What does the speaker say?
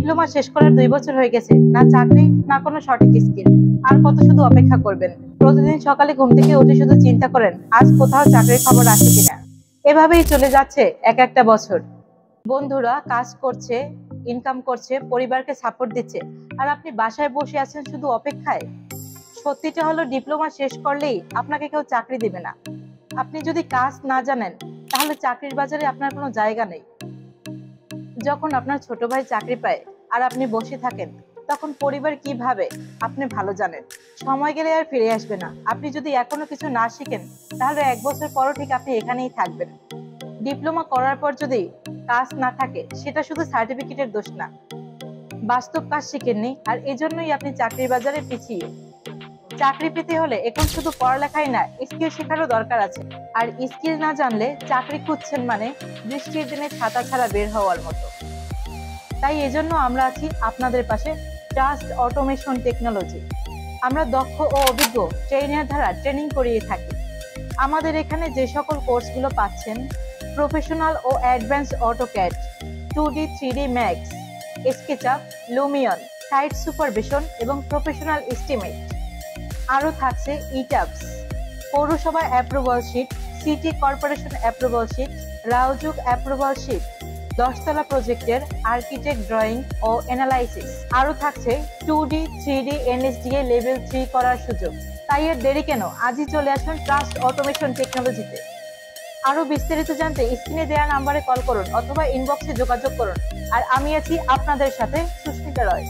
Diploma শেষ করার 2 বছর হয়ে গেছে, না চাকরি না কোনো সঠিক স্কিল। আর কত শুধু অপেক্ষা করবেন? প্রতিদিন সকালে ঘুম থেকে উঠে শুধু চিন্তা করেন আজ কোথাও চাকরির খবর আসে কিনা। এভাবেই চলে যাচ্ছে এক একটা বছর। বন্ধুরা কাজ করছে, ইনকাম করছে, পরিবারকে সাপোর্ট দিচ্ছে, আর আপনি বাসায় বসে আছেন শুধু অপেক্ষায়। সত্যিটা হলো ডিপ্লোমা শেষ করলেই আপনাকে কেউ চাকরি দিবে না। আপনি যদি কাজ না জানেন তাহলে চাকরির বাজারে আপনার কোনো জায়গা নেই। যখন আপনার ছোট ভাই চাকরি পায় আর আপনি বসে থাকেন, তখন পরিবার কি ভাবে আপনি ভালো জানেন। সময় গেলে আর ফিরে আসবে না। আপনি যদি এখনো কিছু না শিখেন তাহলে 1 বছর পরও ঠিক আপনি এখানেই থাকবেন। ডিপ্লোমা করার পর যদি কাজ না থাকে সেটা শুধু সার্টিফিকেটের দোষ না, বাস্তব কাজ শিখেননি, আর এজন্যই আপনি চাকরির বাজারে পিছিয়ে। চাকরি পেতে হলে এখন শুধু পড়ালেখাই না, স্কিল শেখারও দরকার আছে। আর স্কিল না জানলে চাকরি খুঁজছেন মানে বৃষ্টির দিনে ছাতা ছাড়া বের হওয়ার মতো। তাই এজন্য আমরা আছি আপনাদের পাশে, ট্রাস্ট অটোমেশন টেকনোলজি। আমরা দক্ষ ও অভিজ্ঞ ট্রেনার দ্বারা ট্রেনিং করিয়ে থাকি। আমাদের এখানে যে সকল কোর্সগুলো পাচ্ছেন: প্রফেশনাল ও advance AutoCAD, 2D 3D Max, SketchUp, Lumion, site supervision এবং প্রফেশনাল এস্টিমেট। আরও থাকছে ইটাপস, পৌরসভা approval sheet, city corporation approval sheet, RAJUK approval sheet, 10তলা প্রজেক্টের আর্কিটেক্ট ড্রয়িং ও অ্যানালাইসিস। আরও থাকছে 2D 3D NSDA লেভেল 3 করার সুযোগ। তাই এর দেরি কেন? আজই চলে আসুন ট্রাস্ট অটোমেশন টেকনোলজিতে। আরো বিস্তারিত জানতে স্ক্রিনে দেওয়া নাম্বারে কল করুন অথবা ইনবক্সে যোগাযোগ করুন। আর আমি আছি আপনাদের সাথে, সুস্মিতা রয়।